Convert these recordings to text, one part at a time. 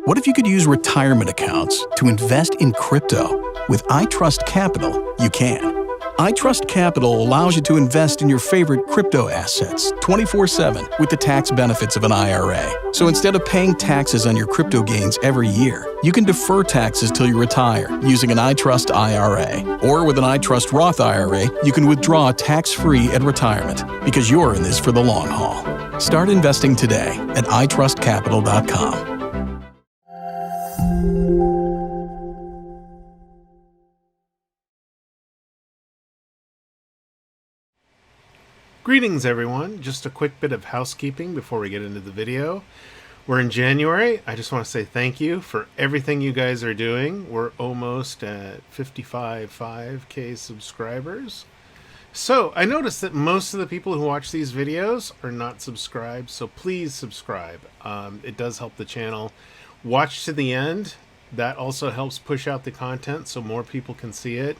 What if you could use retirement accounts to invest in crypto? With iTrustCapital, you can. iTrustCapital allows you to invest in your favorite crypto assets 24/7 with the tax benefits of an IRA. So instead of paying taxes on your crypto gains every year, you can defer taxes till you retire using an iTrust IRA. Or with an iTrust Roth IRA, you can withdraw tax-free at retirement because you're in this for the long haul. Start investing today at iTrustCapital.com. Greetings everyone, just a quick bit of housekeeping before we get into the video. We're in January. I just want to say thank you for everything you guys are doing. We're almost at 5K subscribers. So I noticed that most of the people who watch these videos are not subscribed, so please subscribe. It does help the channel. Watch to the end. That also helps push out the content so more people can see it.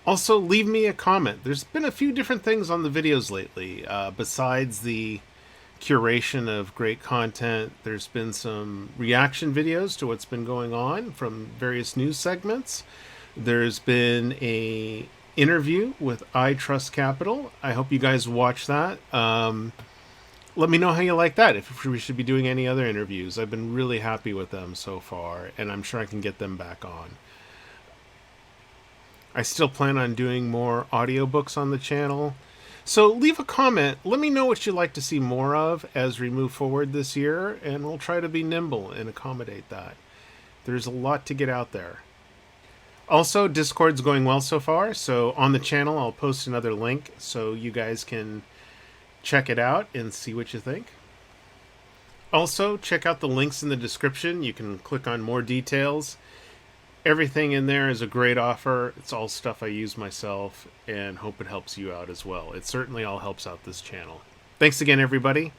Also, leave me a comment. There's been a few different things on the videos lately. Besides the curation of great content, there's been some reaction videos to what's been going on from various news segments. There's been a interview with iTrustCapital. I hope you guys watch that. Let me know how you like that, if we should be doing any other interviews. I've been really happy with them so far, and I'm sure I can get them back on. I still plan on doing more audiobooks on the channel. So leave a comment. Let me know what you'd like to see more of as we move forward this year, and we'll try to be nimble and accommodate that. There's a lot to get out there. Also, Discord's going well so far, so on the channel I'll post another link so you guys can check it out and see what you think. Also, check out the links in the description. You can click on more details. Everything in there is a great offer. It's all stuff I use myself and hope it helps you out as well. It certainly all helps out this channel. Thanks again, everybody.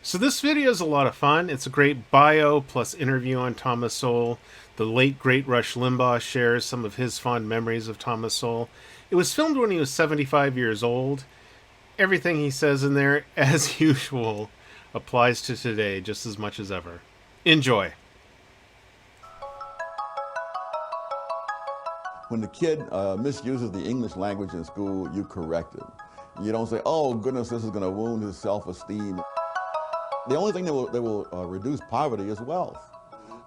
So this video is a lot of fun. It's a great bio plus interview on Thomas Sowell. The late, great Rush Limbaugh shares some of his fond memories of Thomas Sowell. It was filmed when he was 75 years old. Everything he says in there, as usual, applies to today just as much as ever. Enjoy. When the kid misuses the English language in school, you correct him. You don't say, oh goodness, this is going to wound his self-esteem. The only thing that will reduce poverty is wealth.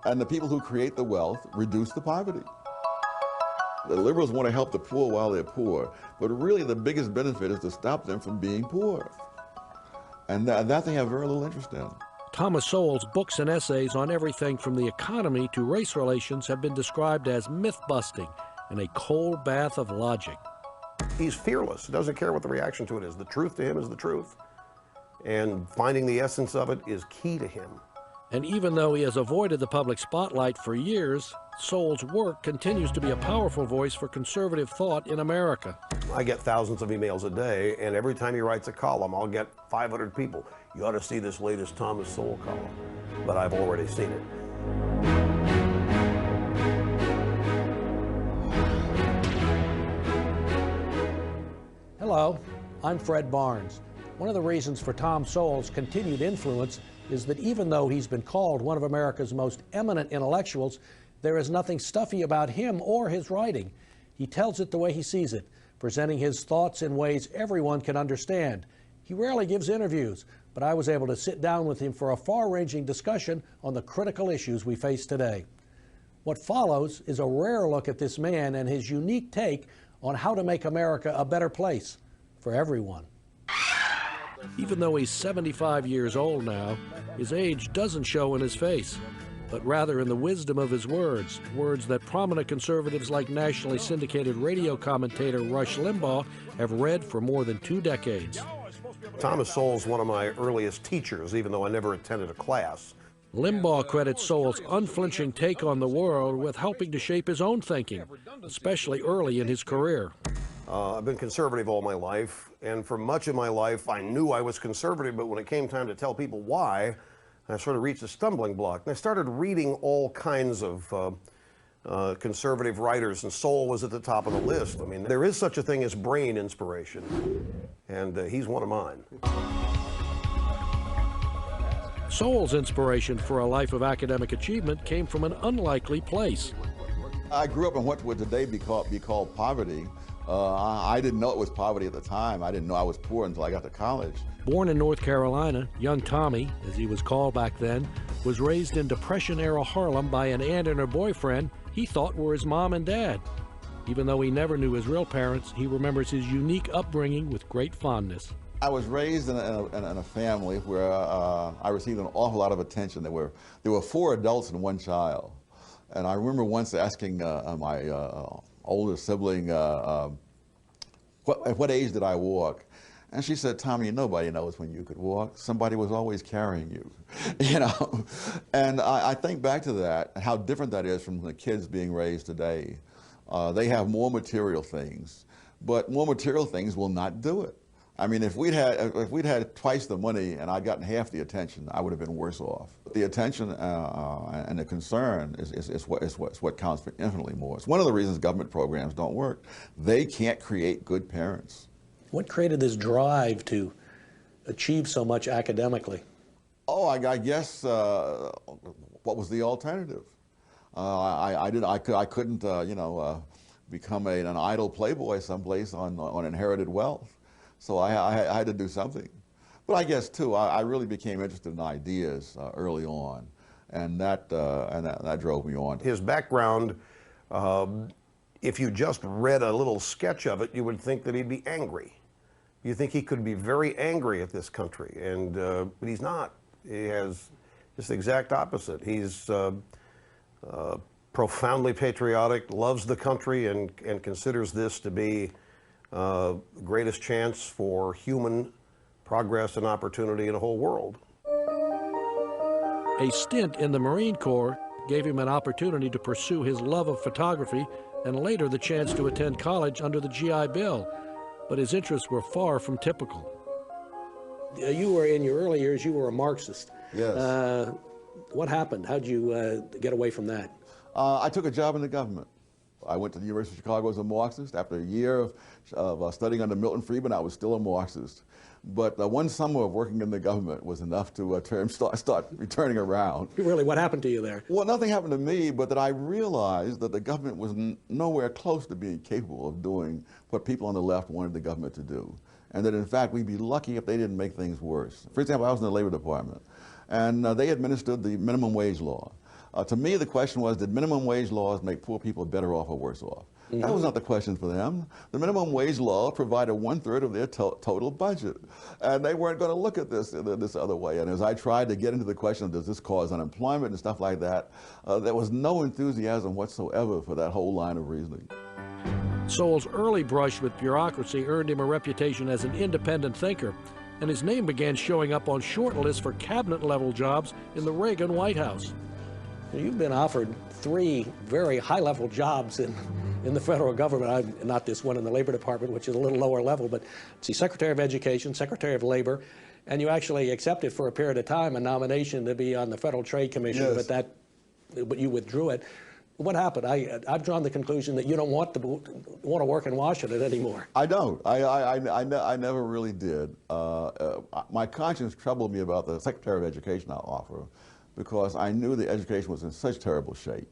And the people who create the wealth reduce the poverty. The liberals want to help the poor while they're poor, but really the biggest benefit is to stop them from being poor. And that they have very little interest in. Thomas Sowell's books and essays on everything from the economy to race relations have been described as myth-busting and a cold bath of logic. He's fearless. He doesn't care what the reaction to it is. The truth to him is the truth. And finding the essence of it is key to him. And even though he has avoided the public spotlight for years, Sowell's work continues to be a powerful voice for conservative thought in America. I get thousands of emails a day, and every time he writes a column, I'll get 500 people. You ought to see this latest Thomas Sowell column. But I've already seen it. Hello, I'm Fred Barnes. One of the reasons for Tom Sowell's continued influence is that even though he's been called one of America's most eminent intellectuals, there is nothing stuffy about him or his writing. He tells it the way he sees it, presenting his thoughts in ways everyone can understand. He rarely gives interviews, but I was able to sit down with him for a far-ranging discussion on the critical issues we face today. What follows is a rare look at this man and his unique take on how to make America a better place for everyone. Even though he's 75 years old now, his age doesn't show in his face, but rather in the wisdom of his words, words that prominent conservatives like nationally syndicated radio commentator Rush Limbaugh have read for more than 2 decades. Thomas Sowell's one of my earliest teachers, even though I never attended a class. Limbaugh credits Sowell's unflinching take on the world with helping to shape his own thinking, especially early in his career. I've been conservative all my life, and for much of my life I knew I was conservative, but when it came time to tell people why, I sort of reached a stumbling block. And I started reading all kinds of conservative writers, and Sowell was at the top of the list. I mean, there is such a thing as brain inspiration, and he's one of mine. Sowell's inspiration for a life of academic achievement came from an unlikely place. I grew up in what would today be called poverty. I didn't know it was poverty at the time. I didn't know I was poor until I got to college. Born in North Carolina, young Tommy, as he was called back then, was raised in Depression-era Harlem by an aunt and her boyfriend he thought were his mom and dad. Even though he never knew his real parents, he remembers his unique upbringing with great fondness. I was raised in a family where I received an awful lot of attention. There were 4 adults and 1 child. And I remember once asking my older sibling, at what age did I walk? And she said, Tommy, nobody knows when you could walk. Somebody was always carrying you, you know? And I think back to that, and how different that is from the kids being raised today. They have more material things, but more material things will not do it. I mean, if we'd had twice the money and I'd gotten half the attention, I would have been worse off. The attention and the concern is what counts for infinitely more. It's one of the reasons government programs don't work. They can't create good parents. What created this drive to achieve so much academically? Oh, I guess what was the alternative? I couldn't become an idle playboy someplace on inherited wealth. So I had to do something. But I guess, too, I really became interested in ideas early on, and that drove me on. His background, if you just read a little sketch of it, you would think that he'd be angry. You think he could be very angry at this country, but he's not. He has just the exact opposite. He's profoundly patriotic, loves the country, and considers this to be the greatest chance for human progress and opportunity in the whole world. A stint in the Marine Corps gave him an opportunity to pursue his love of photography and later the chance to attend college under the GI Bill. But his interests were far from typical. You were, in your early years, you were a Marxist. Yes. What happened? How'd you get away from that? I took a job in the government. I went to the University of Chicago as a Marxist. After a year of studying under Milton Friedman, I was still a Marxist. But one summer of working in the government was enough to start returning around. Really, what happened to you there? Well, nothing happened to me, but that I realized that the government was nowhere close to being capable of doing what people on the left wanted the government to do. And that, in fact, we'd be lucky if they didn't make things worse. For example, I was in the Labor Department, and they administered the minimum wage law. To me, the question was, did minimum wage laws make poor people better off or worse off? Mm-hmm. That was not the question for them. The minimum wage law provided 1/3 of their total budget. And they weren't going to look at this other way. And as I tried to get into the question of does this cause unemployment and stuff like that, there was no enthusiasm whatsoever for that whole line of reasoning. Sowell's early brush with bureaucracy earned him a reputation as an independent thinker, and his name began showing up on short lists for cabinet-level jobs in the Reagan White House. You've been offered 3 very high-level jobs in the federal government. Not this one in the Labor Department, which is a little lower level, but see, Secretary of Education, Secretary of Labor, and you actually accepted for a period of time a nomination to be on the Federal Trade Commission, yes. but you withdrew it. What happened? I've drawn the conclusion that you don't want to work in Washington anymore. I don't. I never really did. My conscience troubled me about the Secretary of Education offer, because I knew the education was in such terrible shape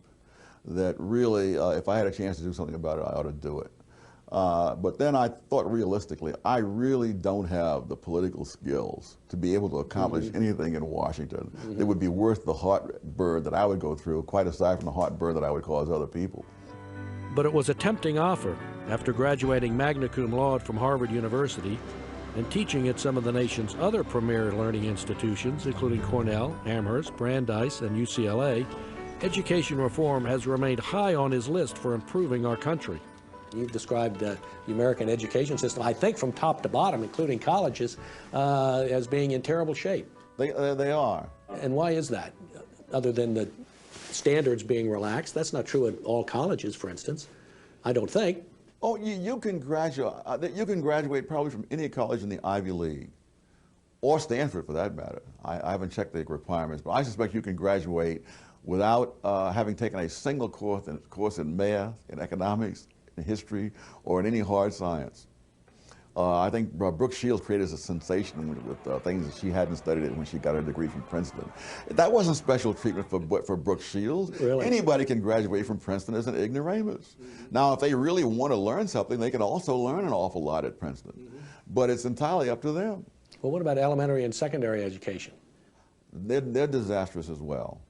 that really, if I had a chance to do something about it, I ought to do it. But then I thought realistically, I really don't have the political skills to be able to accomplish anything in Washington that would be worth the heartburn that I would go through, quite aside from the heartburn that I would cause other people. But it was a tempting offer. After graduating magna cum laude from Harvard University and teaching at some of the nation's other premier learning institutions, including Cornell, Amherst, Brandeis, and UCLA, education reform has remained high on his list for improving our country. You've described the American education system, I think from top to bottom, including colleges, as being in terrible shape. They are. And why is that? Other than the standards being relaxed, that's not true at all colleges, for instance, I don't think. Oh, you can graduate probably from any college in the Ivy League, or Stanford for that matter. I haven't checked the requirements, but I suspect you can graduate without having taken a single course in math, in economics, in history, or in any hard science. I think Brooke Shields created a sensation with things that she hadn't studied when she got her degree from Princeton. That wasn't special treatment for Brooke Shields. Really? Anybody can graduate from Princeton as an ignoramus. Now, if they really want to learn something, they can also learn an awful lot at Princeton. But it's entirely up to them. Well, what about elementary and secondary education? They're disastrous as well.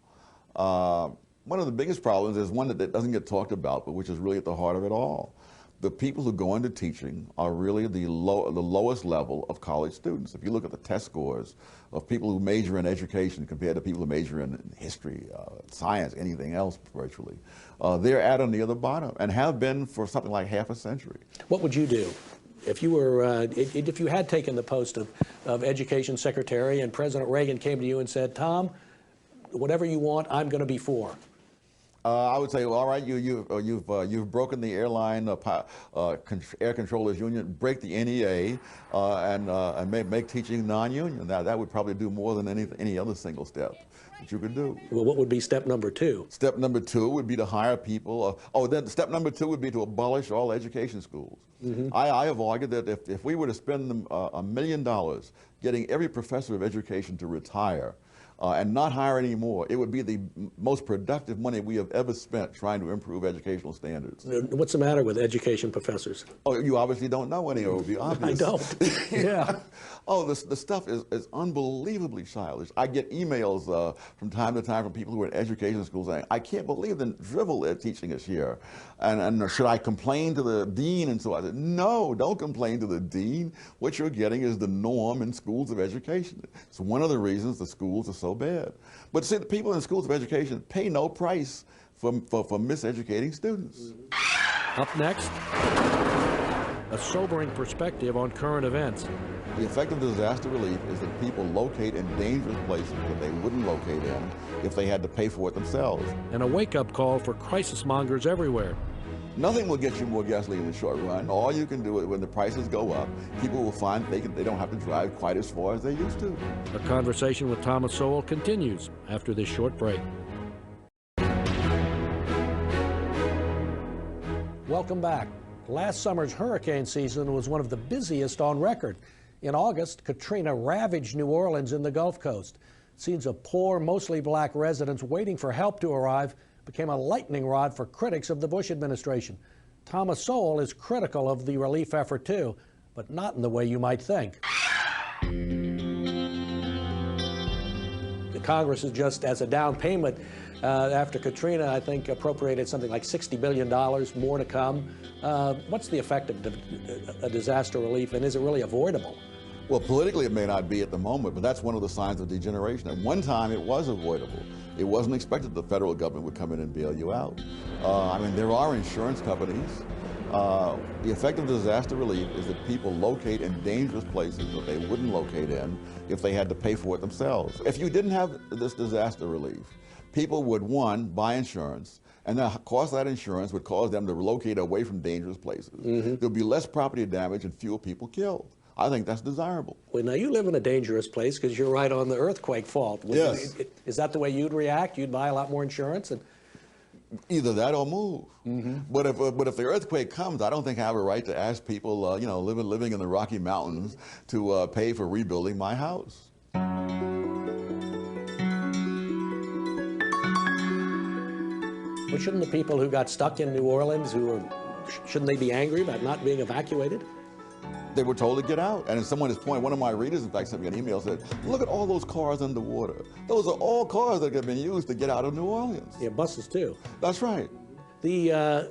One of the biggest problems is one that doesn't get talked about, but which is really at the heart of it all. The people who go into teaching are really the lowest level of college students. If you look at the test scores of people who major in education compared to people who major in history, science, anything else virtually, they're at or near the bottom and have been for something like half a century. What would you do if you were, if you had taken the post of Education Secretary and President Reagan came to you and said, Tom, whatever you want, I'm going to be for? I would say, well, all right, you've broken the airline air controllers union, break the NEA, and make teaching non-union. That would probably do more than any other single step that you could do. Well, what would be step number 2? Step number 2 would be to hire people. Then step number 2 would be to abolish all education schools. I have argued that if we were to spend $1 million getting every professor of education to retire, and not hire any more, it would be the most productive money we have ever spent trying to improve educational standards. What's the matter with education professors? Oh, you obviously don't know any, it would be obvious. I don't. Yeah. Oh, the stuff is unbelievably childish. I get emails from time to time from people who are in education schools saying, I can't believe the drivel they're teaching us here. And should I complain to the dean? And so I said, no, don't complain to the dean. What you're getting is the norm in schools of education. It's one of the reasons the schools are so bad. But see, the people in schools of education pay no price for miseducating students. Up next, a sobering perspective on current events. The effect of disaster relief is that people locate in dangerous places that they wouldn't locate in if they had to pay for it themselves. And a wake-up call for crisis mongers everywhere. Nothing will get you more gasoline in the short run. All you can do is when the prices go up, people will find they don't have to drive quite as far as they used to. A conversation with Thomas Sowell continues after this short break. Welcome back. Last summer's hurricane season was one of the busiest on record. In August, Katrina ravaged New Orleans and the Gulf Coast. Scenes of poor, mostly black residents waiting for help to arrive became a lightning rod for critics of the Bush administration. Thomas Sowell is critical of the relief effort too, but not in the way you might think. The Congress is just, as a down payment after Katrina, I think appropriated something like $60 billion, more to come. What's the effect of a disaster relief, and is it really avoidable? Well, politically it may not be at the moment, but that's one of the signs of degeneration. At one time it was avoidable. It wasn't expected the federal government would come in and bail you out. I mean, there are insurance companies. The effect of disaster relief is that people locate in dangerous places that they wouldn't locate in if they had to pay for it themselves. If you didn't have this disaster relief, people would, one, buy insurance, and the cost of that insurance would cause them to relocate away from dangerous places. There'll be less property damage and fewer people killed. I think that's desirable. Well, now you live in a dangerous place because you're right on the earthquake fault. Yes. Is that the way you'd react? You'd buy a lot more insurance? And either that or move. But if the earthquake comes, I don't think I have a right to ask people, living in the Rocky Mountains, to pay for rebuilding my house. But shouldn't the people who got stuck in New Orleans, shouldn't they be angry about not being evacuated? They were told to get out. And at someone has pointed, one of my readers, in fact, sent me an email, said, look at all those cars underwater. Those are all cars that have been used to get out of New Orleans. Yeah, buses too. That's right. The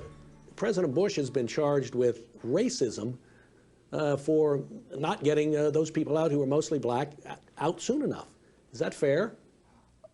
President Bush has been charged with racism for not getting those people out who are mostly black out soon enough. Is that fair?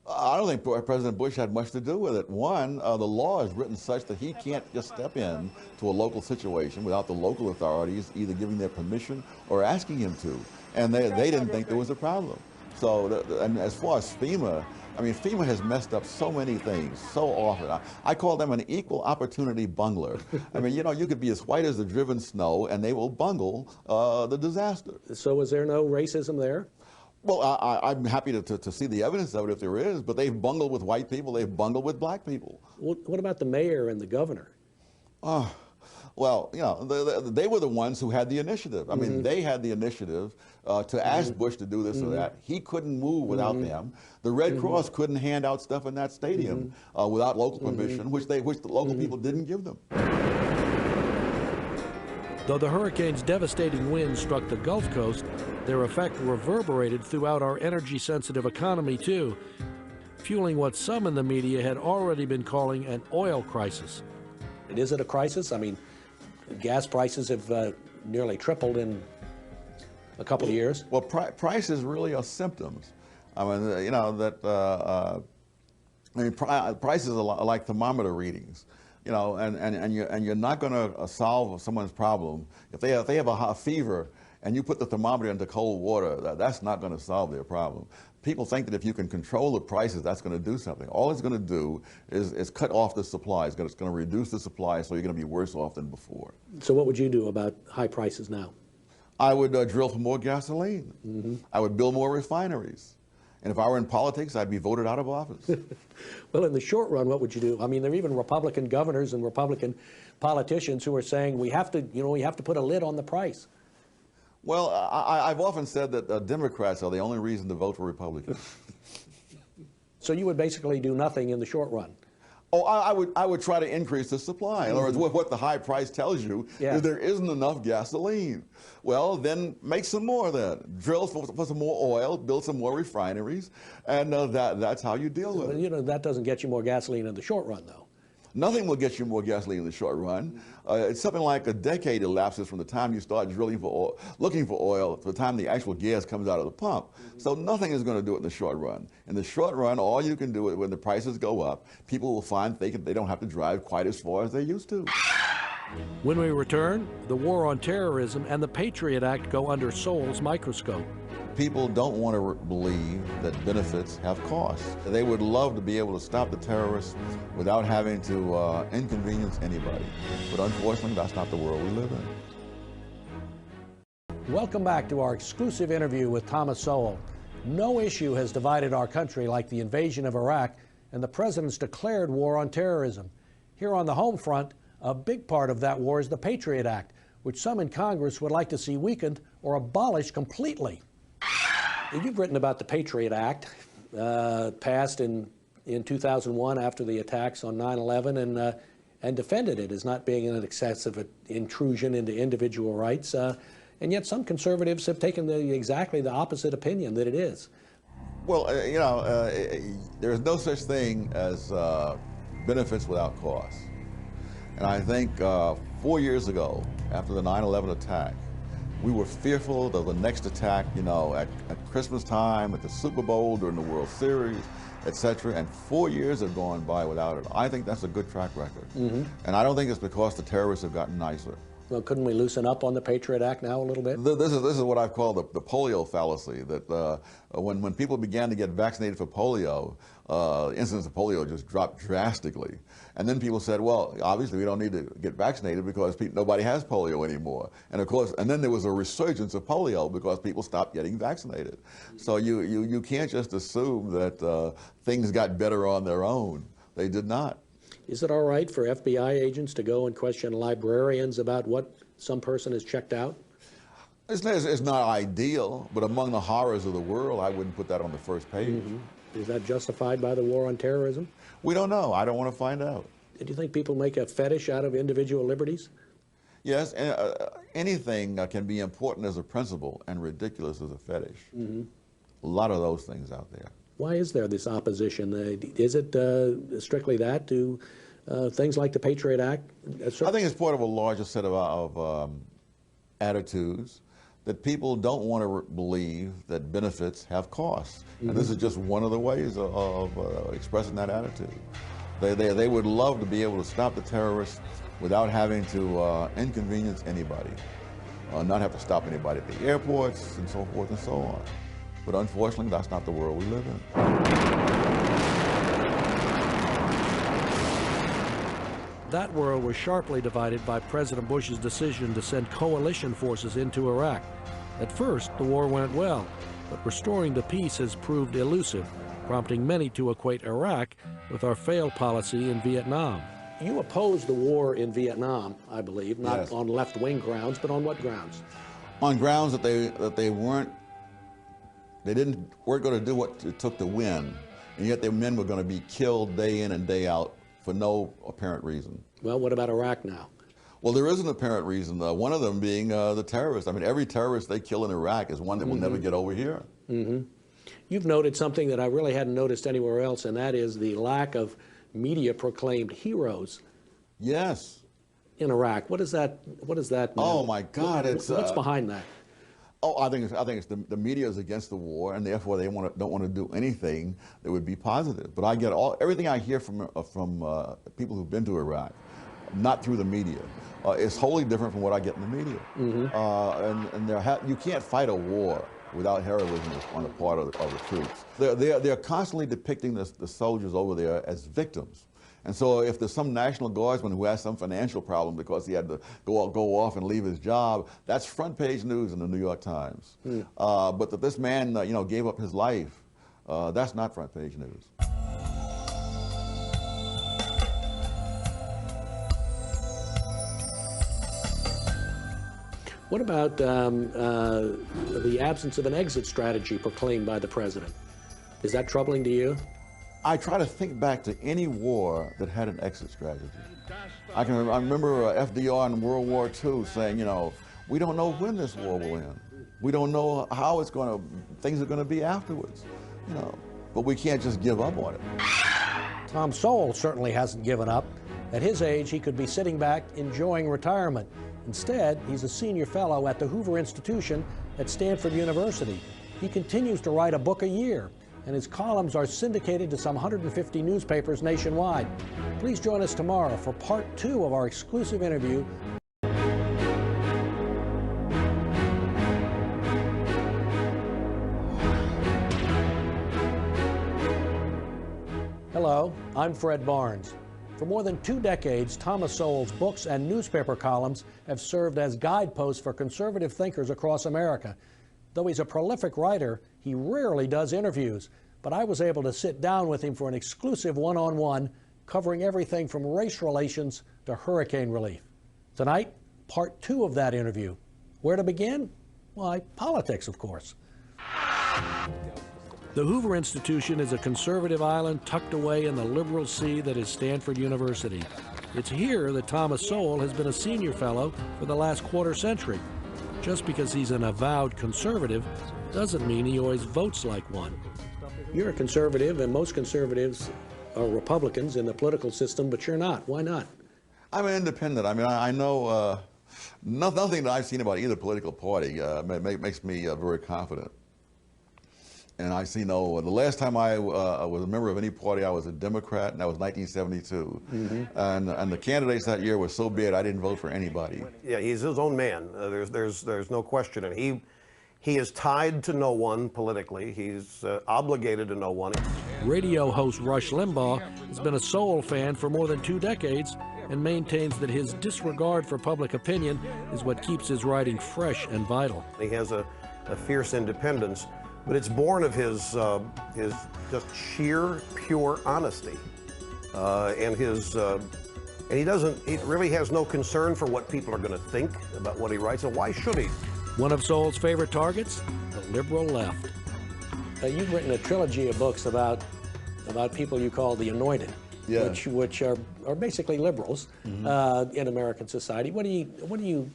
I don't think President Bush had much to do with it. One, the law is written such that he can't just step in to a local situation without the local authorities either giving their permission or asking him to. And they didn't think there was a problem. So, and as far as FEMA, I mean, FEMA has messed up so many things so often. I call them an equal opportunity bungler. I mean, you could be as white as the driven snow and they will bungle the disaster. So is there no racism there? Well, I'm happy to see the evidence of it if there is, but they've bungled with white people, they've bungled with black people. What about the mayor and the governor? Well, you know, they were the ones who had the initiative. I mean, they had the initiative to ask Bush to do this or that. He couldn't move without them. The Red Cross couldn't hand out stuff in that stadium without local permission, which the local people didn't give them. Though the hurricane's devastating winds struck the Gulf Coast, their effect reverberated throughout our energy-sensitive economy, too, fueling what some in the media had already been calling an oil crisis. Is it a crisis? I mean, gas prices have nearly tripled in a couple of years. Well, prices really are symptoms. I mean, you know, that, prices are like thermometer readings. You know, and you're not going to solve someone's problem if they have a hot fever and you put the thermometer into cold water. That's not going to solve their problem. People think that if you can control the prices, that's going to do something. All it's going to do is cut off the supply. It's going to reduce the supply, so you're going to be worse off than before. So what would you do about high prices now? I would drill for more gasoline. I would build more refineries. And if I were in politics, I'd be voted out of office. Well, in the short run, what would you do? I mean, there are even Republican governors and Republican politicians who are saying we have to put a lid on the price. Well, I've often said that Democrats are the only reason to vote for Republicans. So you would basically do nothing in the short run? Oh, I would try to increase the supply. In other words, what the high price tells you is there isn't enough gasoline. Well, then make some more then. Drill for some more oil, build some more refineries, and that's how you deal with it. You know, that doesn't get you more gasoline in the short run, though. Nothing will get you more gasoline in the short run. It's something like a decade elapses from the time you start drilling for oil, looking for oil, to the time the actual gas comes out of the pump. So nothing is going to do it in the short run. In the short run, all you can do is when the prices go up, people will find they don't have to drive quite as far as they used to. When we return, the war on terrorism and the Patriot Act go under Sowell's microscope. People don't want to believe that benefits have costs. They would love to be able to stop the terrorists without having to inconvenience anybody. But unfortunately, that's not the world we live in. Welcome back to our exclusive interview with Thomas Sowell. No issue has divided our country like the invasion of Iraq and the president's declared war on terrorism. Here on the home front, a big part of that war is the Patriot Act, which some in Congress would like to see weakened or abolished completely. You've written about the Patriot Act, passed in 2001 after the attacks on 9/11, and defended it as not being an excessive intrusion into individual rights. And yet some conservatives have taken exactly the opposite opinion, that it is. Well, you know, there is no such thing as benefits without costs. And I think 4 years ago, after the 9/11 attack, we were fearful of the next attack, you know, at Christmas time, at the Super Bowl, during the World Series, etc. And 4 years have gone by without it. I think that's a good track record. And I don't think it's because the terrorists have gotten nicer. Well, couldn't we loosen up on the Patriot Act now a little bit? This is what I've called the polio fallacy, that when people began to get vaccinated for polio, incidence of polio just dropped drastically. And then people said, well, obviously we don't need to get vaccinated because nobody has polio anymore. And of course, and then there was a resurgence of polio because people stopped getting vaccinated. So you can't just assume that things got better on their own. They did not. Is it all right for FBI agents to go and question librarians about what some person has checked out? It's not ideal, but among the horrors of the world, I wouldn't put that on the first page. Is that justified by the war on terrorism? We don't know. I don't want to find out. Do you think people make a fetish out of individual liberties? Yes, anything can be important as a principle and ridiculous as a fetish. A lot of those things out there. Why is there this opposition? Is it strictly that to things like the Patriot Act? I think it's part of a larger set of attitudes that people don't want to believe that benefits have costs. And this is just one of the ways of expressing that attitude. They would love to be able to stop the terrorists without having to inconvenience anybody, not have to stop anybody at the airports and so forth and so on. But unfortunately, that's not the world we live in. That world was sharply divided by President Bush's decision to send coalition forces into Iraq. At first, the war went well, but restoring the peace has proved elusive, prompting many to equate Iraq with our failed policy in Vietnam. You opposed the war in Vietnam, I believe, not Yes. on left-wing grounds, but on what grounds? On grounds that they weren't going to do what it took to win, and yet their men were going to be killed day in and day out for no apparent reason. Well, what about Iraq now? Well, there is an apparent reason, one of them being the terrorists. I mean, every terrorist they kill in Iraq is one that will never get over here. You've noted something that I really hadn't noticed anywhere else, and that is the lack of media-proclaimed heroes Yes. in Iraq. What does that mean? Oh my God! It's What's behind that? Oh, I think it's the media is against the war, and therefore they don't want to do anything that would be positive. But I get everything I hear from people who've been to Iraq, not through the media. It's wholly different from what I get in the media. And you can't fight a war without heroism on the part of the troops. They're constantly depicting the soldiers over there as victims. And so if there's some National Guardsman who has some financial problem because he had to go off and leave his job, that's front page news in the New York Times. But that this man gave up his life, that's not front page news. What about the absence of an exit strategy proclaimed by the president? Is that troubling to you? I try to think back to any war that had an exit strategy. I remember FDR in World War II saying, we don't know when this war will end. We don't know how things are going to be afterwards, but we can't just give up on it. Tom Sowell certainly hasn't given up. At his age, he could be sitting back enjoying retirement. Instead, he's a senior fellow at the Hoover Institution at Stanford University. He continues to write a book a year, and his columns are syndicated to some 150 newspapers nationwide. Please join us tomorrow for part 2 of our exclusive interview. Hello, I'm Fred Barnes. For more than 2 decades, Thomas Sowell's books and newspaper columns have served as guideposts for conservative thinkers across America. Though he's a prolific writer, he rarely does interviews, but I was able to sit down with him for an exclusive one-on-one covering everything from race relations to hurricane relief. Tonight, part 2 of that interview. Where to begin? Why, politics, of course. The Hoover Institution is a conservative island tucked away in the liberal sea that is Stanford University. It's here that Thomas Sowell has been a senior fellow for the last quarter century. Just because he's an avowed conservative doesn't mean he always votes like one. You're a conservative, and most conservatives are Republicans in the political system, but you're not. Why not? I'm an independent. I mean, I know nothing that I've seen about either political party makes me very confident. And I see the last time I was a member of any party, I was a Democrat, and that was 1972. And the candidates that year were so bad, I didn't vote for anybody. Yeah, he's his own man. There's no question. And he is tied to no one politically. He's obligated to no one. Radio host Rush Limbaugh has been a Sowell fan for more than 2 decades and maintains that his disregard for public opinion is what keeps his writing fresh and vital. He has a fierce independence, but it's born of his just sheer, pure honesty, and he really has no concern for what people are going to think about what he writes, and why should he? One of Sowell's favorite targets, the liberal left. You've written a trilogy of books about people you call the anointed, which are basically liberals in American society. What do you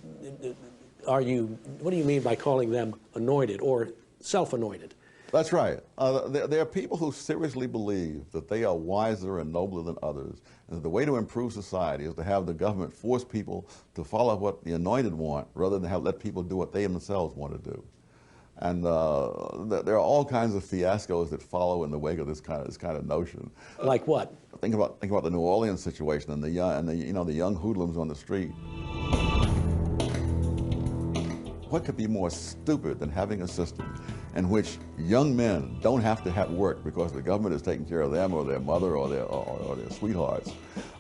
mean by calling them anointed or self-anointed? That's right. There are people who seriously believe that they are wiser and nobler than others, and that the way to improve society is to have the government force people to follow what the anointed want, rather than let people do what they themselves want to do. And there are all kinds of fiascos that follow in the wake of this kind of notion. Like what? Think about the New Orleans situation and the young hoodlums on the street. What could be more stupid than having a system in which young men don't have to have work because the government is taking care of them or their mother or their sweethearts,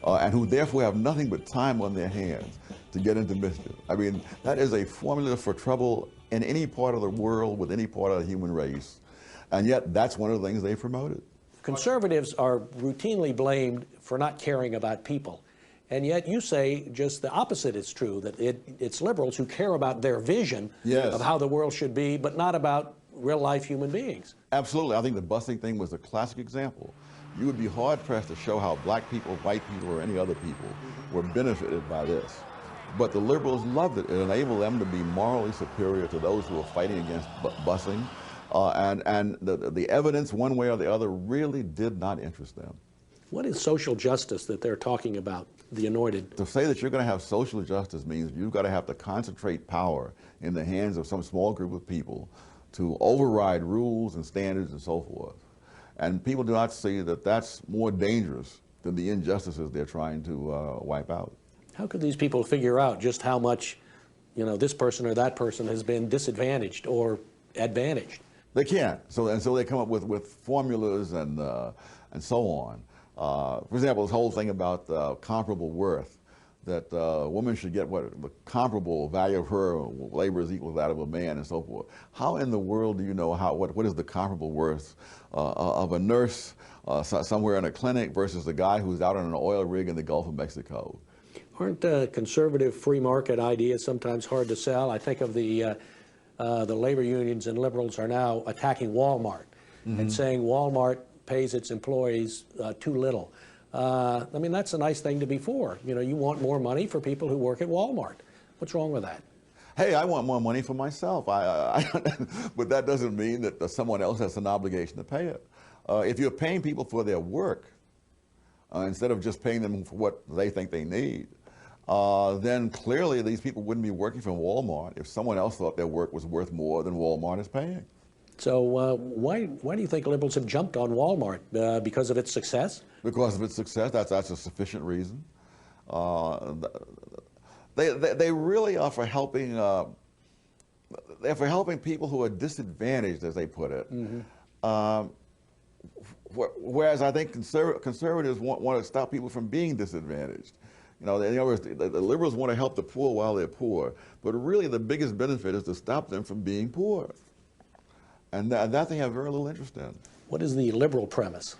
and who therefore have nothing but time on their hands to get into mischief? I mean, that is a formula for trouble in any part of the world with any part of the human race, and yet that's one of the things they promoted. Conservatives are routinely blamed for not caring about people. And yet you say just the opposite is true, that it's liberals who care about their vision of how the world should be, but not about real-life human beings. Absolutely. I think the busing thing was a classic example. You would be hard-pressed to show how black people, white people, or any other people were benefited by this. But the liberals loved it. It enabled them to be morally superior to those who were fighting against busing. And the evidence, one way or the other, really did not interest them. What is social justice that they're talking about, the anointed? To say that you're going to have social justice means you've got to have to concentrate power in the hands of some small group of people to override rules and standards and so forth. And people do not see that that's more dangerous than the injustices they're trying to wipe out. How could these people figure out just how much, you know, this person or that person has been disadvantaged or advantaged? They can't. So they come up with formulas and so on. For example, this whole thing about comparable worth, that a woman should get what the comparable value of her labor is equal to that of a man and so forth. How in the world do you know what is the comparable worth of a nurse somewhere in a clinic versus the guy who's out on an oil rig in the Gulf of Mexico? Aren't conservative free market ideas sometimes hard to sell? I think of the labor unions and liberals are now attacking Walmart and saying Walmart pays its employees too little. I mean, that's a nice thing to be for. You know, you want more money for people who work at Walmart. What's wrong with that? Hey, I want more money for myself. But that doesn't mean that someone else has an obligation to pay it. If you're paying people for their work, instead of just paying them for what they think they need, then clearly these people wouldn't be working for Walmart if someone else thought their work was worth more than Walmart is paying. So why do you think liberals have jumped on Walmart? Because of its success? Because of its success, that's a sufficient reason. They really are for helping. They're for helping people who are disadvantaged, as they put it. Whereas I think conservatives want to stop people from being disadvantaged. You know, in other words, the liberals want to help the poor while they're poor, but really the biggest benefit is to stop them from being poor. And that they have very little interest in. What is the liberal premise?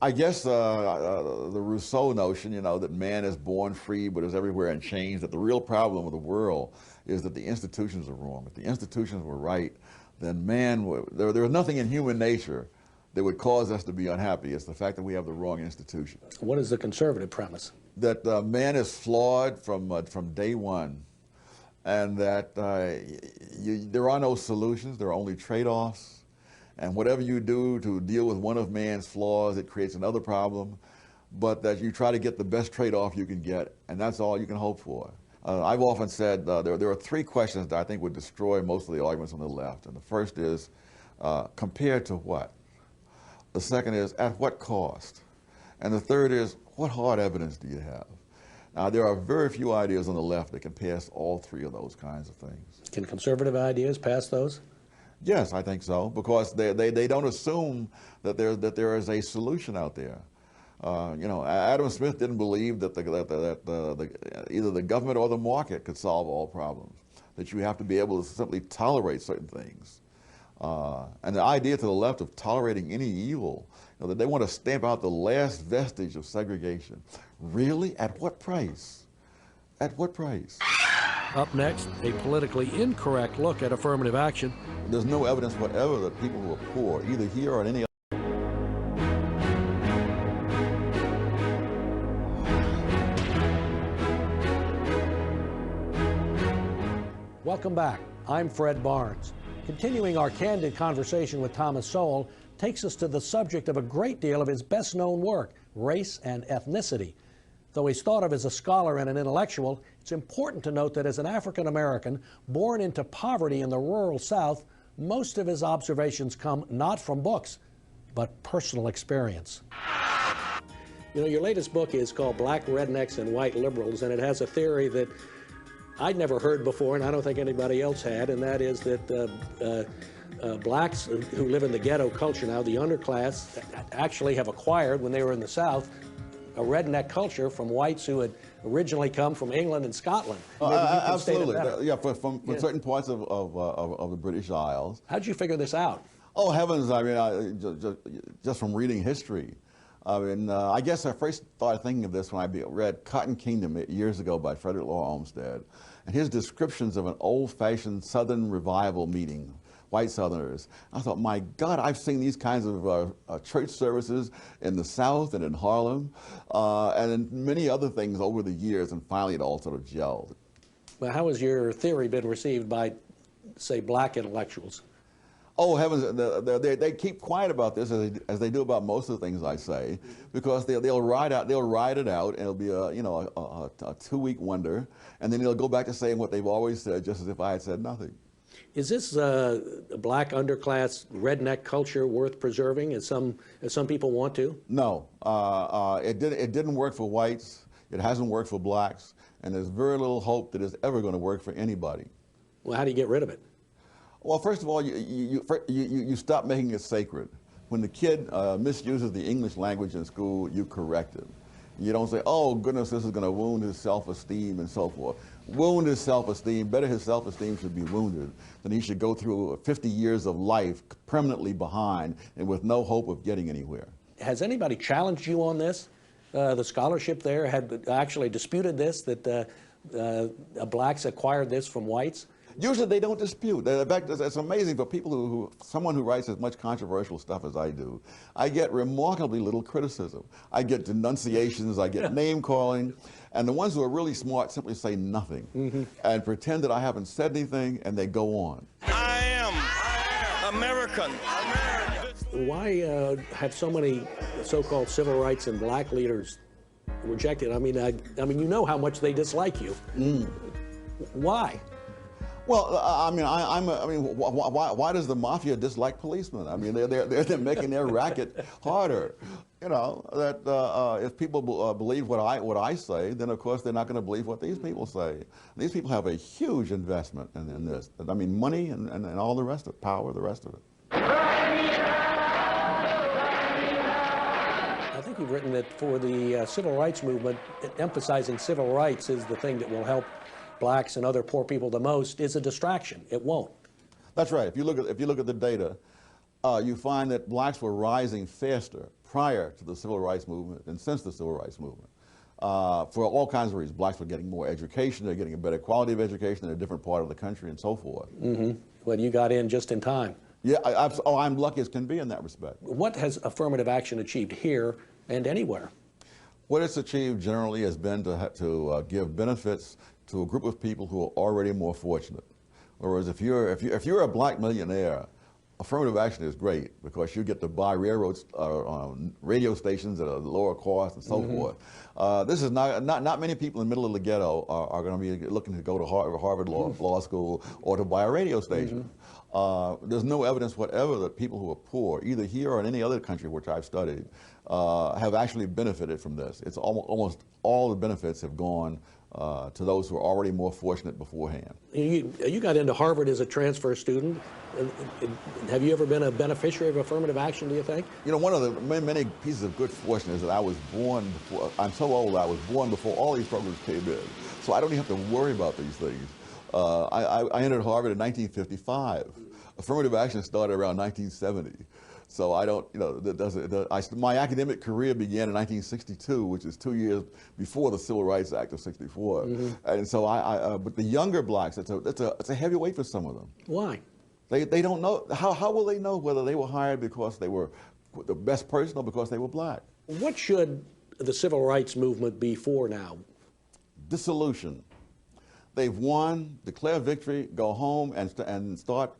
I guess the Rousseau notion, you know, that man is born free but is everywhere in chains, that the real problem of the world is that the institutions are wrong. If the institutions were right, then there was nothing in human nature that would cause us to be unhappy. It's the fact that we have the wrong institutions. What is the conservative premise? That man is flawed from day one, and that there are no solutions, there are only trade-offs. And whatever you do to deal with one of man's flaws, it creates another problem, but that you try to get the best trade-off you can get, and that's all you can hope for. I've often said there are three questions that I think would destroy most of the arguments on the left. And the first is, compared to what? The second is, at what cost? And the third is, what hard evidence do you have? Now, there are very few ideas on the left that can pass all three of those kinds of things. Can conservative ideas pass those? Yes, I think so, because they don't assume that there is a solution out there. You know, Adam Smith didn't believe that either the government or the market could solve all problems, that you have to be able to simply tolerate certain things. And the idea to the left of tolerating any evil, you know, that they want to stamp out the last vestige of segregation. Really? At what price? At what price? Up next, a politically incorrect look at affirmative action. There's no evidence whatever that people who are poor, either here or in any other. Welcome back. I'm Fred Barnes. Continuing our candid conversation with Thomas Sowell takes us to the subject of a great deal of his best-known work, race and ethnicity. Though he's thought of as a scholar and an intellectual, it's important to note that as an African American born into poverty in the rural South, most of his observations come not from books, but personal experience. You know, your latest book is called Black Rednecks and White Liberals, and it has a theory that I'd never heard before, and I don't think anybody else had, and that is that blacks who live in the ghetto culture now, the underclass, actually have acquired, when they were in the South, a redneck culture from whites who had originally come from England and Scotland. Absolutely. Yeah, from certain parts of the British Isles. How'd you figure this out? Oh, heavens, I mean, just from reading history. I mean, I guess I first started thinking of this when I read Cotton Kingdom years ago by Frederick Law Olmsted, and his descriptions of an old-fashioned Southern revival meeting, white Southerners. I thought, my God, I've seen these kinds of church services in the South and in Harlem, and in many other things over the years, and finally it all sort of gelled. Well, how has your theory been received by, say, black intellectuals? Oh heavens! They keep quiet about this as they do about most of the things I say, because they'll ride it out, and it'll be a a 2-week wonder, and then they'll go back to saying what they've always said, just as if I had said nothing. Is this a black underclass redneck culture worth preserving, as some people want to? No, it didn't work for whites. It hasn't worked for blacks, and there's very little hope that it's ever going to work for anybody. Well, how do you get rid of it? Well, first of all, you stop making it sacred. When the kid misuses the English language in school, you correct him. You don't say, oh goodness, this is going to wound his self-esteem and so forth. Wound his self-esteem. Better his self-esteem should be wounded than he should go through 50 years of life permanently behind and with no hope of getting anywhere. Has anybody challenged you on this? The scholarship there had actually disputed this, that blacks acquired this from whites? Usually they don't dispute. In fact, it's amazing for people someone who writes as much controversial stuff as I do. I get remarkably little criticism. I get denunciations, I get name calling, and the ones who are really smart simply say nothing and pretend that I haven't said anything, and they go on. I am American. Why have so many so-called civil rights and black leaders rejected? I mean, you know how much they dislike you. Why? Well, why does the mafia dislike policemen? I mean, they're making their racket harder. You know that if people believe what I say, then of course they're not going to believe what these people say. These people have a huge investment in this. I mean, money and all the rest of it, power, the rest of it. I think you've written that for the civil rights movement, emphasizing civil rights is the thing that will help blacks and other poor people the most. Is a distraction. It won't. That's right. If you look at the data, you find that blacks were rising faster prior to the civil rights movement than since the civil rights movement. For all kinds of reasons. Blacks were getting more education, they're getting a better quality of education in a different part of the country and so forth. Well, you got in just in time. Yeah, I'm lucky as can be in that respect. What has affirmative action achieved here and anywhere? What it's achieved generally has been to give benefits to a group of people who are already more fortunate. Whereas if you're a black millionaire, affirmative action is great because you get to buy railroads, radio stations at a lower cost and so forth. This is not many people in the middle of the ghetto are going to be looking to go to Harvard Law School or to buy a radio station. There's no evidence whatever that people who are poor, either here or in any other country which I've studied, have actually benefited from this. It's almost all the benefits have gone to those who are already more fortunate beforehand. You got into Harvard as a transfer student. Have you ever been a beneficiary of affirmative action, do you think? You know, one of the many pieces of good fortune is that I was born before, I'm so old, I was born before all these programs came in. So I don't even have to worry about these things. I entered Harvard in 1955. Affirmative action started around 1970. So I don't, you know, my academic career began in 1962, which is 2 years before the Civil Rights Act of '64. And so but the younger blacks, it's a heavy weight for some of them. Why? They don't know, how will they know whether they were hired because they were the best person or because they were black? What should the civil rights movement be for now? Dissolution. They've won, declare victory, go home and start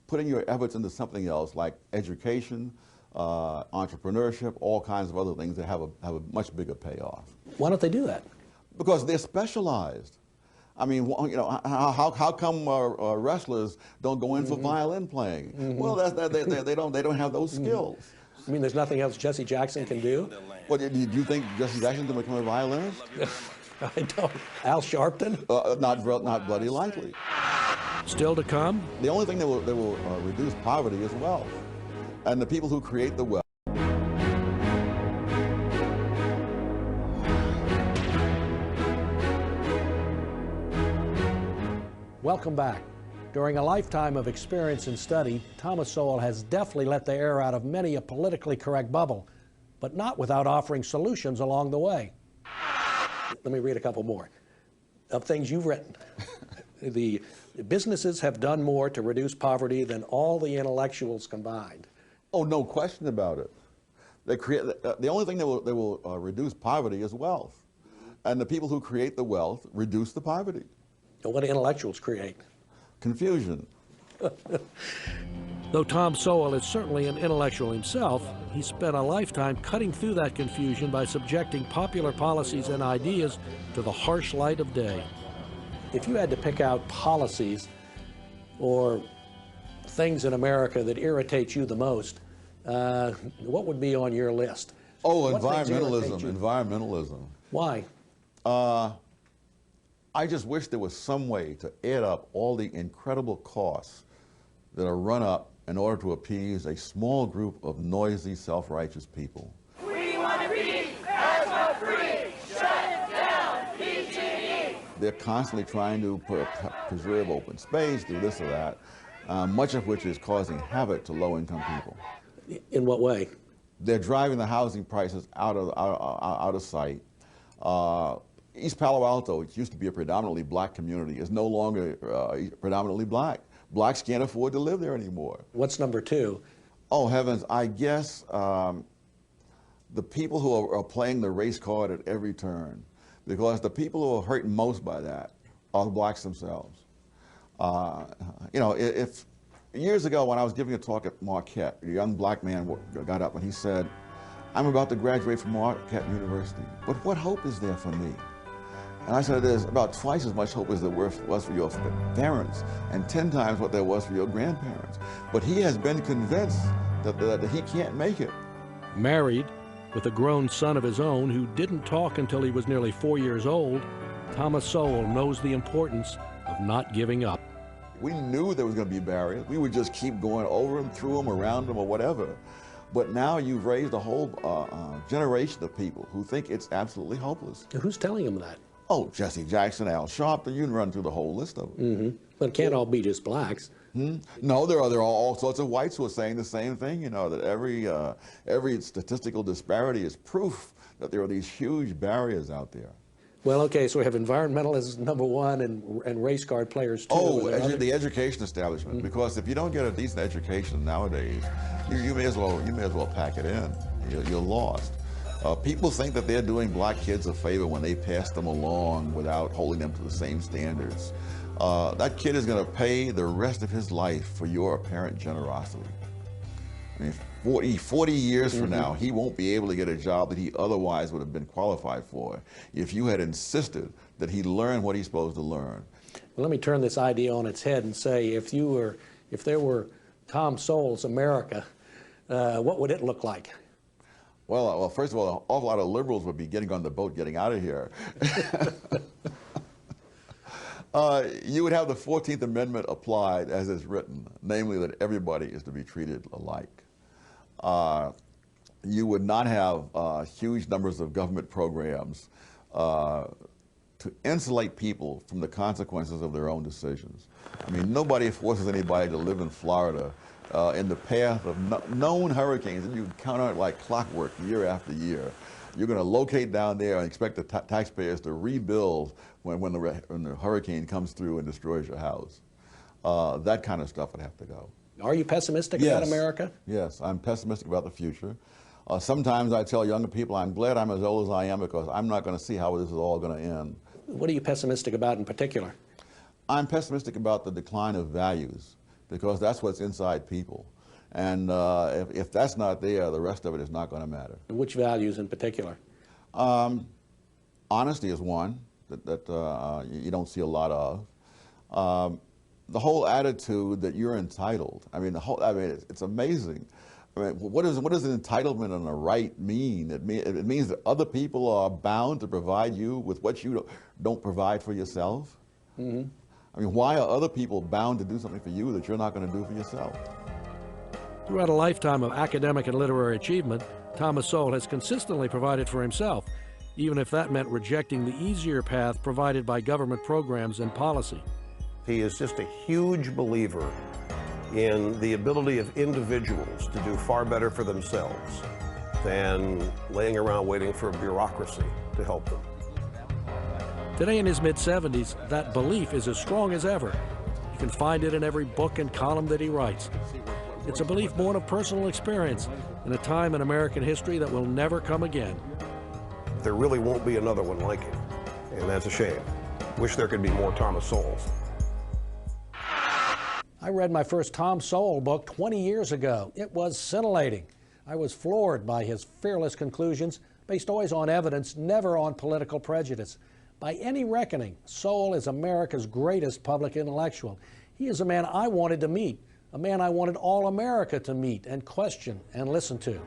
putting your efforts into something else like education, entrepreneurship, all kinds of other things that have a much bigger payoff. Why don't they do that? Because they're specialized. I mean, you know, how come wrestlers don't go in for violin playing? Well, they don't have those skills. I mean, there's nothing else Jesse Jackson can do? Well, do you think Jesse Jackson's going to become a violinist? I don't. Al Sharpton? Not bloody likely. Still to come? The only thing that will reduce poverty is wealth, and the people who create the wealth. Welcome back. During a lifetime of experience and study, Thomas Sowell has deftly let the air out of many a politically correct bubble. but not without offering solutions along the way. Let me read a couple more of things you've written. The businesses have done more to reduce poverty than all the intellectuals combined. Oh, no question about it. The only thing that will reduce poverty is wealth. And the people who create the wealth reduce the poverty. And what do intellectuals create? Confusion. Though Tom Sowell is certainly an intellectual himself, he spent a lifetime cutting through that confusion by subjecting popular policies and ideas to the harsh light of day. If you had to pick out policies or things in America that irritate you the most, what would be on your list? Oh, What things irritate environmentalism. you? Environmentalism. Why? I just wish there was some way to add up all the incredible costs that are run up in order to appease a small group of noisy, self-righteous people. We want to be asthma-free. Shut down PG&E. They're constantly trying to preserve open space, do this or that, much of which is causing havoc to low-income people. In what way? They're driving the housing prices out of sight. East Palo Alto, which used to be a predominantly black community, is no longer predominantly black. Blacks can't afford to live there anymore. What's number two? Oh, heavens, I guess the people who are playing the race card at every turn, because the people who are hurt most by that are the blacks themselves. You know, if years ago when I was giving a talk at Marquette, a young black man got up and he said, "I'm about to graduate from Marquette University, but what hope is there for me?" And I said, there's about twice as much hope as there was for your parents and 10 times what there was for your grandparents. But he has been convinced that he can't make it. Married, with a grown son of his own who didn't talk until he was nearly 4 years old, Thomas Sowell knows the importance of not giving up. We knew there was going to be barriers. We would just keep going over them, through them, around them, or whatever. But now you've raised a whole generation of people who think it's absolutely hopeless. Who's telling them that? Oh, Jesse Jackson, Al Sharpton, you can run through the whole list of them. Mm-hmm. But it can't all be just blacks. No, there are all sorts of whites who are saying the same thing, you know, that every statistical disparity is proof that there are these huge barriers out there. Well, okay, so we have environmentalists number one and race card players too. Oh, the education establishment, because if you don't get a decent education nowadays, you may as well pack it in. You're lost. People think that they're doing black kids a favor when they pass them along without holding them to the same standards. That kid is going to pay the rest of his life for your apparent generosity. I mean, 40 years from now, he won't be able to get a job that he otherwise would have been qualified for if you had insisted that he learn what he's supposed to learn. Well, let me turn this idea on its head and say, if there were Tom Sowell's America, what would it look like? Well, first of all, an awful lot of liberals would be getting on the boat, getting out of here. You would have the 14th Amendment applied as it's written, namely that everybody is to be treated alike. You would not have huge numbers of government programs to insulate people from the consequences of their own decisions. I mean, nobody forces anybody to live in Florida in the path of known hurricanes, and you count on it like clockwork year after year. You're going to locate down there and expect the taxpayers to rebuild when the hurricane comes through and destroys your house. That kind of stuff would have to go. Are you pessimistic about America? Yes, I'm pessimistic about the future. Sometimes I tell younger people, I'm glad I'm as old as I am because I'm not going to see how this is all going to end. What are you pessimistic about in particular? I'm pessimistic about the decline of values because that's what's inside people. And if that's not there, the rest of it is not going to matter. Which values in particular? Honesty is one that you don't see a lot of. The whole attitude that you're entitled. I mean, it's amazing. I mean, what does an entitlement and a right mean? It means that other people are bound to provide you with what you don't provide for yourself. I mean, why are other people bound to do something for you that you're not going to do for yourself? Throughout a lifetime of academic and literary achievement, Thomas Sowell has consistently provided for himself, even if that meant rejecting the easier path provided by government programs and policy. He is just a huge believer in the ability of individuals to do far better for themselves than laying around waiting for bureaucracy to help them. Today in his mid-70s, that belief is as strong as ever. You can find it in every book and column that he writes. It's a belief born of personal experience in a time in American history that will never come again. There really won't be another one like him, and that's a shame. Wish there could be more Thomas Sowells. I read my first Tom Sowell book 20 years ago. It was scintillating. I was floored by his fearless conclusions, based always on evidence, never on political prejudice. By any reckoning, Sowell is America's greatest public intellectual. He is a man I wanted to meet, a man I wanted all America to meet and question and listen to.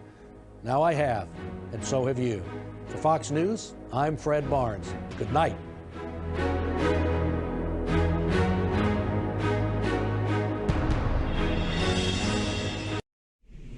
Now I have, and so have you. For Fox News, I'm Fred Barnes. Good night.